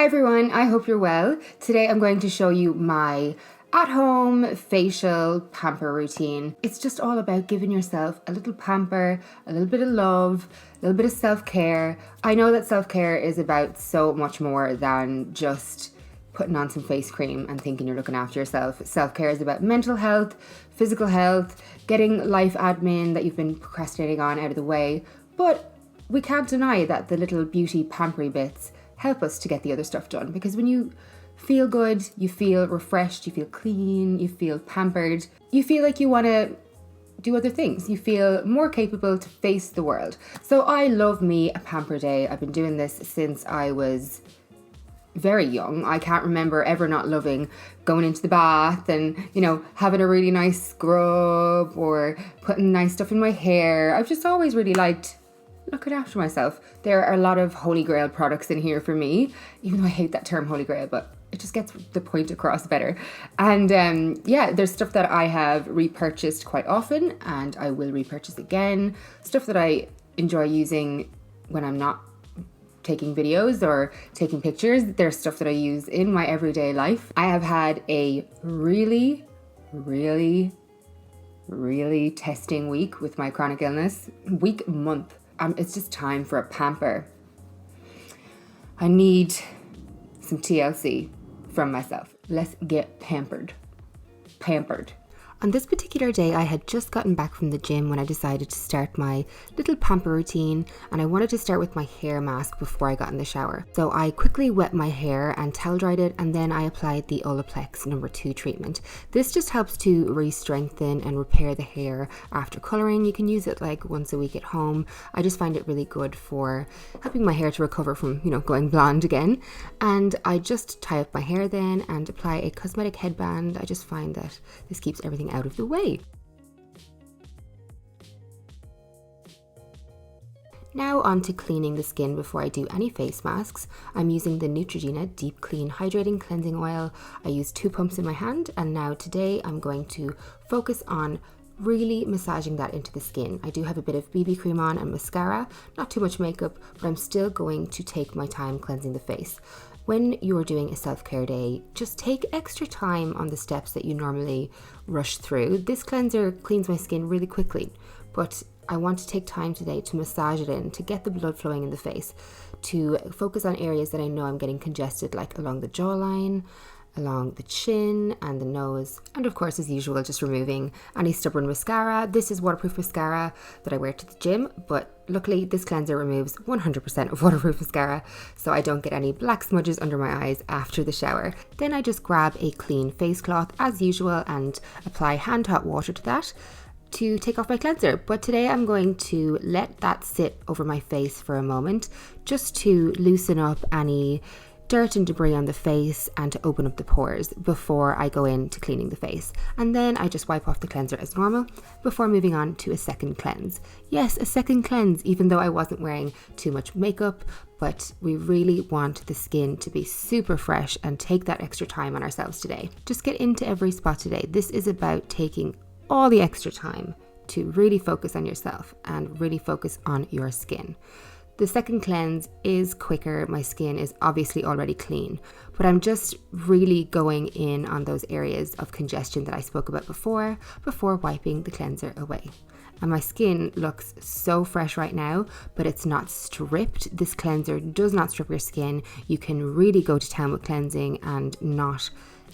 Hi everyone, I hope you're well. Today I'm going to show you my at-home facial pamper routine. It's just all about giving yourself a little pamper, a little bit of love, a little bit of self-care. I know that self-care is about so much more than just putting on some face cream and thinking you're looking after yourself. Self-care is about mental health, physical health, getting life admin that you've been procrastinating on out of the way. But we can't deny that the little beauty pampery bits help us to get the other stuff done, because when you feel good, you feel refreshed, you feel clean, you feel pampered, you feel like you want to do other things. You feel more capable to face the world. So I love me a pamper day. I've been doing this since I was very young. I can't remember ever not loving going into the bath and, having a really nice scrub or putting nice stuff in my hair. I've just always really liked looking after myself. There are a lot of holy grail products in here for me, even though I hate that term holy grail, but it just gets the point across better. And there's stuff that I have repurchased quite often and I will repurchase again. Stuff that I enjoy using when I'm not taking videos or taking pictures. There's stuff that I use in my everyday life. I have had a really testing week with my chronic illness. Month. It's just time for a pamper. I need some TLC from myself. Let's get pampered. On this particular day, I had just gotten back from the gym when I decided to start my little pamper routine, and I wanted to start with my hair mask before I got in the shower. So I quickly wet my hair and towel dried it, and then I applied the Olaplex No.2 treatment. This just helps to re-strengthen and repair the hair after coloring. You can use it like once a week at home. I just find it really good for helping my hair to recover from, going blonde again. And I just tie up my hair then and apply a cosmetic headband. I just find that this keeps everything out of the way. Now on to cleaning the skin before I do any face masks. I'm using the Neutrogena Deep Clean Hydrating Cleansing Oil. I use 2 pumps in my hand, and now today I'm going to focus on really massaging that into the skin. I do have a bit of BB cream on and mascara, not too much makeup, but I'm still going to take my time cleansing the face. When you're doing a self-care day, just take extra time on the steps that you normally rush through. This cleanser cleans my skin really quickly, but I want to take time today to massage it in, to get the blood flowing in the face, to focus on areas that I know I'm getting congested, like along the jawline, along the chin and the nose, and of course, as usual, just removing any stubborn mascara. This is waterproof mascara that I wear to the gym, but luckily this cleanser removes 100% of waterproof mascara, so I don't get any black smudges under my eyes after the shower. Then I just grab a clean face cloth as usual and apply hand hot water to that to take off my cleanser. But today I'm going to let that sit over my face for a moment, just to loosen up any dirt and debris on the face and to open up the pores before I go into cleaning the face. And then I just wipe off the cleanser as normal before moving on to a second cleanse. Yes, a second cleanse, even though I wasn't wearing too much makeup, but we really want the skin to be super fresh and take that extra time on ourselves today. Just get into every spot today. This is about taking all the extra time to really focus on yourself and really focus on your skin. The second cleanse is quicker. My skin is obviously already clean, but I'm just really going in on those areas of congestion that I spoke about before wiping the cleanser away. And my skin looks so fresh right now, but it's not stripped. This cleanser does not strip your skin. You can really go to town with cleansing and not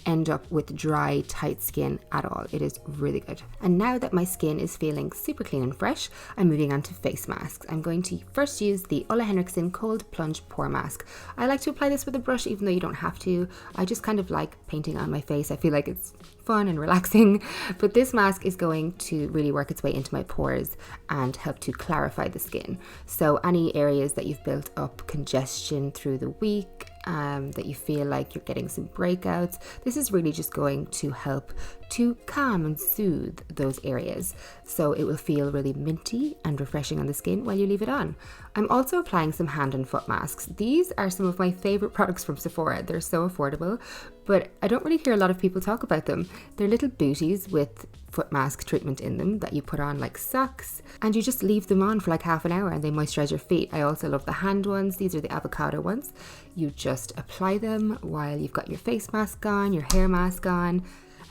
end up with dry, tight skin at all. It is really good. And now that my skin is feeling super clean and fresh, I'm moving on to face masks. I'm going to first use the Henriksen Cold Plunge Pore Mask. I like to apply this with a brush, even though you don't have to. I just kind of like painting on my face. I feel like it's fun and relaxing. But this mask is going to really work its way into my pores and help to clarify the skin. So any areas that you've built up congestion through the week, that you feel like you're getting some breakouts, this is really just going to help to calm and soothe those areas. So it will feel really minty and refreshing on the skin while you leave it on. I'm also applying some hand and foot masks. These are some of my favorite products from Sephora. They're so affordable, but I don't really hear a lot of people talk about them. They're little booties with foot mask treatment in them that you put on like socks, and you just leave them on for like half an hour and they moisturize your feet. I also love the hand ones. These are the avocado ones. You just apply them while you've got your face mask on, your hair mask on.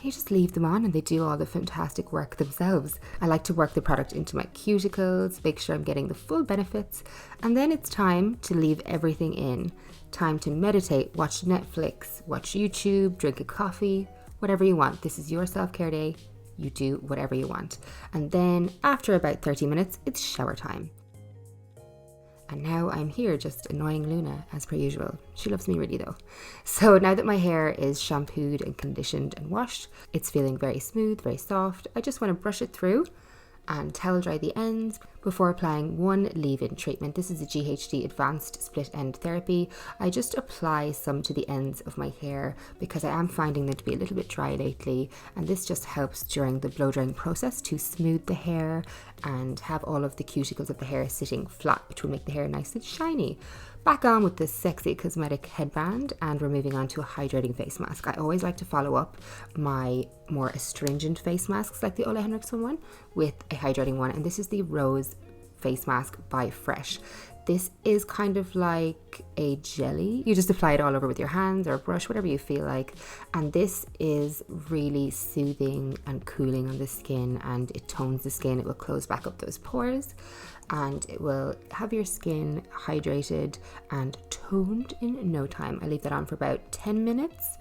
You just leave them on and they do all the fantastic work themselves. I like to work the product into my cuticles, make sure I'm getting the full benefits, and then it's time to leave everything in. Time to meditate, watch Netflix, watch YouTube, drink a coffee, whatever you want. This is your self-care day. You do whatever you want. And then after about 30 minutes, it's shower time. And now I'm here just annoying Luna as per usual. She loves me really though. So now that my hair is shampooed and conditioned and washed, it's feeling very smooth, very soft. I just want to brush it through and towel dry the ends before applying one leave-in treatment. This is a GHD Advanced Split End Therapy. I just apply some to the ends of my hair because I am finding them to be a little bit dry lately, and this just helps during the blow drying process to smooth the hair and have all of the cuticles of the hair sitting flat, which will make the hair nice and shiny. Back on with this sexy Cosmetic headband, and we're moving on to a hydrating face mask. I always like to follow up my more astringent face masks like the Ole Henriksen one with a hydrating one, and this is the Rose face mask by Fresh. This is kind of like a jelly. You just apply it all over with your hands or a brush, whatever you feel like. And this is really soothing and cooling on the skin, and it tones the skin. It will close back up those pores and it will have your skin hydrated and toned in no time. I leave that on for about 10 minutes.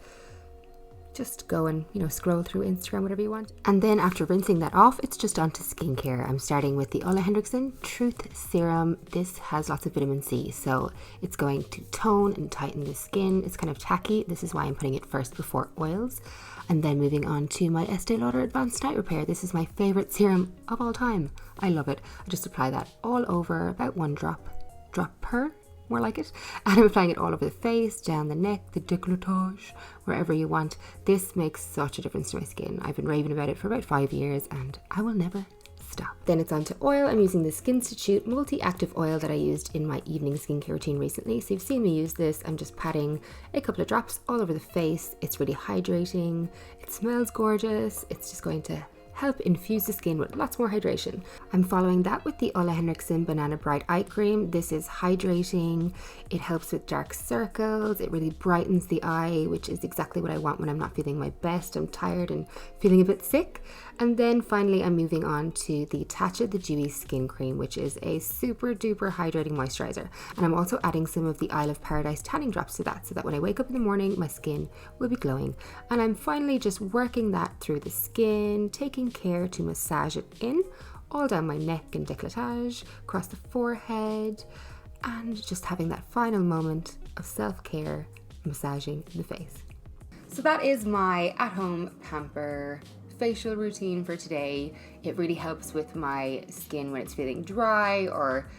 Just go and, scroll through Instagram, whatever you want. And then after rinsing that off, it's just on to skincare. I'm starting with the Ole Henriksen Truth Serum. This has lots of vitamin C, so it's going to tone and tighten the skin. It's kind of tacky. This is why I'm putting it first before oils. And then moving on to my Estée Lauder Advanced Night Repair. This is my favorite serum of all time. I love it. I just apply that all over, about one drop per, more like it. And I'm applying it all over the face, down the neck, the décolletage, wherever you want. This makes such a difference to my skin. I've been raving about it for about 5 years and I will never stop. Then it's on to oil. I'm using the Skinstitut multi-active oil that I used in my evening skincare routine recently. So you've seen me use this. I'm just patting a couple of drops all over the face. It's really hydrating. It smells gorgeous. It's just going to help infuse the skin with lots more hydration. I'm following that with the Ole Henriksen Banana Bright Eye Cream. This is hydrating. It helps with dark circles. It really brightens the eye, which is exactly what I want when I'm not feeling my best. I'm tired and feeling a bit sick. And then finally, I'm moving on to the Tatcha the Dewy Skin Cream, which is a super duper hydrating moisturizer. And I'm also adding some of the Isle of Paradise tanning drops to that, so that when I wake up in the morning, my skin will be glowing. And I'm finally just working that through the skin, taking care to massage it in, all down my neck and décolletage, across the forehead, and just having that final moment of self-care, massaging the face. So that is my at-home pamper facial routine for today. It really helps with my skin when it's feeling dry or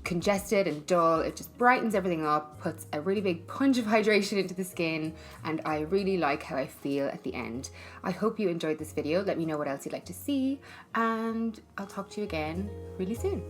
congested and dull. It just brightens everything up, puts a really big punch of hydration into the skin, and I really like how I feel at the end. I hope you enjoyed this video. Let me know what else you'd like to see, and I'll talk to you again really soon.